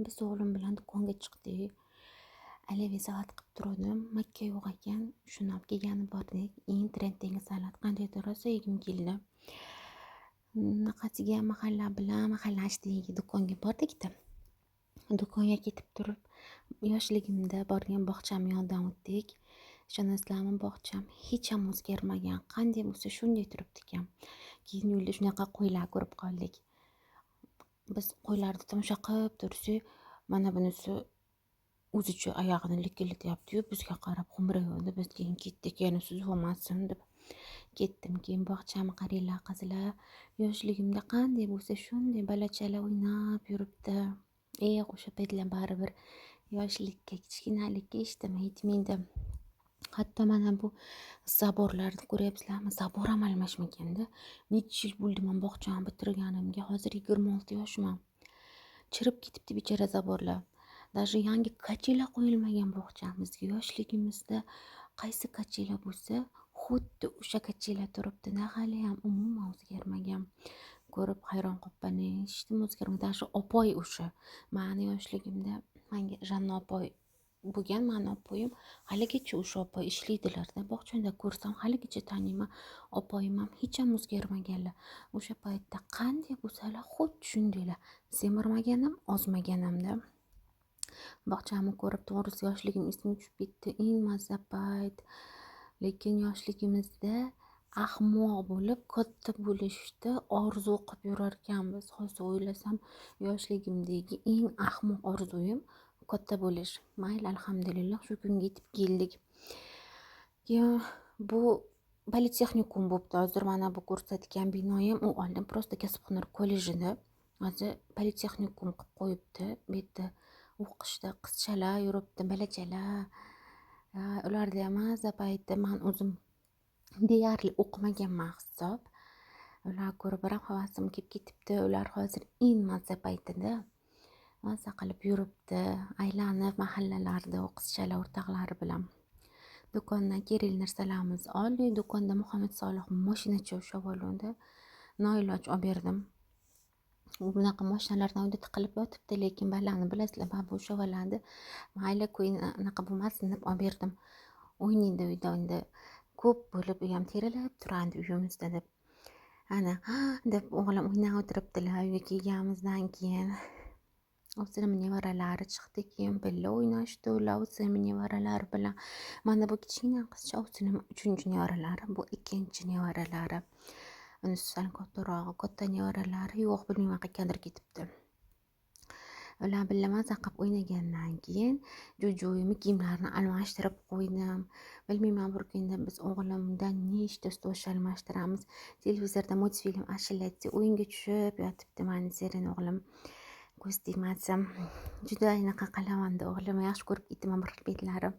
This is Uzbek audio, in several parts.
Biz o'g'lim bilan do'konga chiqdik. Oливье salat qilib turdim. Makka yo'q ekan. Shuni olib kelgani bordik. Eng trenddagi salat qandaydir rosa yegim keldi. Bunaqasiga mahallashidagi do'konga bordik-da. Do'konga ketib turib, yoshligimda borgan bog'cham yonidan o'tdik. Ishonasizlarmi, bog'cham hech ham o'zgarmagan. Qanday bo'lsa shunday turibdi ekan. Keyin yo'lda shunaqa qo'ylar ko'rib qoldik. Biz qo'ylarni tomosha qilib tursak, mana bunisi o'zicha oyog'ini likillatyapti-yu, bizga qarab xo'mrayapti. Biz keyin ketdik, yana siz bo'lmasin deb ketdim. Keyin bog'chani qaranglar qizlar, yoshligimda qanday bo'lsa shunday balachala o'ynab yuribdi. O'sha paytlar baribir yoshlikka, kichkinalikka hech nima yetmaydi. Hatto mana bu zaborlarni ko'ryapsizlarmi? Zabor ham almashmaganda. Necha yil bo'ldi men bog'chani bitirganimga? Hozir 26 yoshman. Chirib ketibdi bechora zaborlar. Даже yangi kachela qo'yilmagan bog'chamizga yoshligimizda qaysi kachela bo'lsa, xuddi o'sha kachela turibdi-da, hali ham umuman o'zgarmagan. Ko'rib hayron qolibman. Hech nima o'zgarmagan. Даже opoy o'sha. Meni yoshligimda menga Janna opoy bo'lgan, meni opoyim haligacha o'sha opoy ishlaydilar-da. Bog'chada ko'rsam haligacha taniyman. Opoyim ham hech ham o'zgarmaganlar. O'sha paytda qanday bo'lsalar, xuddi shundaylar. Semirmaganam, ozmaganam-da. Bog'chani ko'rib to'g'risi yoshligim esimga tushib ketdi. Eng mazza payt. Lekin yoshligimizda ahmoq bo'lib katta bo'lishda orzu qilib yurar ekanmiz. Hozir o'ylasam, yoshligimdagi eng ahmoq orzuyim katta bo'lish. Mayli, alhamdulillah shu kunga yetib keldik. Keyin bu politexnikum bo'libdi. Hozir mana bu ko'rsatgan binoyim u oldin просто kasb-hunar kollejida. Hozir politexnikum qilib qo'yibdi. Bu yerda o'qishda qizchalar yuribdi, balachalar. Ularda ham maza payti men o'zim deyarli o'qimaganman hisob. Ular ko'rib ham havasim kelib ketibdi. Ular hozir eng maza paytida maza qilib yuribdi, aylanib mahallalarda qizchalar o'rtoqlari bilan. Do'kondan kerak narsalarimizni oldik. Do'konda Muhammad Solih mashina chovshab oldi. Noiloj olib berdim. Bunaqa mashinalardan uyda tiqilib yotibdi, lekin balani bilasizlar, babu o'shavaladi. Mayli, qo'yin anaqa bo'lmasin deb olib berdim. O'ynaydi uyda endi. Ko'p bo'lib u ham terilib turadi uyimizda deb. Ana, deb o'g'lim o'ynab o'tiribdilar. Uyga kelganimizdan keyin o'zini nevaralari chiqdi, keyin birga o'ynashdi ular o'zini nevaralari bilan. Mana bu kichkina qizcha o'zining 3-nevaralari, bu 2-nevaralari. Unisi sal kattarog'i, katta nevaralari yo'q, bilmayman qayergadir ketibdi. Ular bilan maza qilib o'ynagandan keyin jo'joyimni kiyimlarini almashtirib qo'ydim. Bilmayman, bir kunda biz o'g'limdan nechta ustozcha almashtiramiz. Televizorda multfilm ashulachi o'yinga tushib yotibdi meni serin o'g'lim. Ko'z tegmasin. Juda anaqa qilaman-da, o'g'lim yaxshi ko'rib ketaman bir paytlari.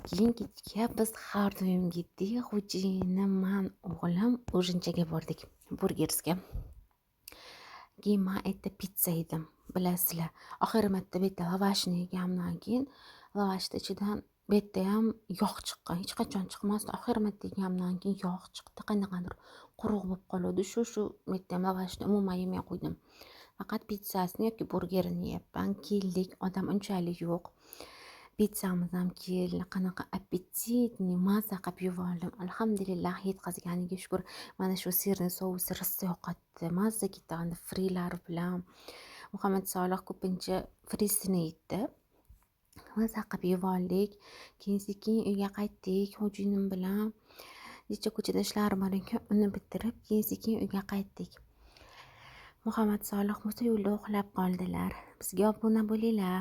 Keyin kechga biz har doimgidek xo'jayinim, men, o'g'lim o'shanchaga bordik, burgersga. Keyin men aytdi pizza yedim, bilasizlar. Oxiri marta bu yerda lavashni yeganimdan keyin lavashni ichidan bu yerda ham yog' chiqqan. Hech qachon chiqmasdi. Oxiri marta yeganimdan keyin yog' chiqdi. Qanaqadir quruq bo'lib qoladi. Shu bu yerda ham lavashni umuman yemay qo'ydim. Faqat pizzasini yoki burgerini yeyapman. Keldik, odam unchalik yo'q. Pizzamiz ham keldi. Qanaqa appetitni maza qilib yeb oldim. Alhamdulillah, yetkazganiga shukr. Mana shu sirni sousi rosa yoqadi. Maza ketadi frilar bilan. Muhammad Solih ko'pincha frisini yeydi. Maza qilib yeb oldik. Keyin sekin uyga qaytdik xo'jayinim bilan. Necha ko'chada ishlari bor ekan, uni bitirib keyin sekin uyga qaytdik. Muhammad Solih bo'lsa yo'lda uxlab qoldilar. Bizga obuna bo'linglar.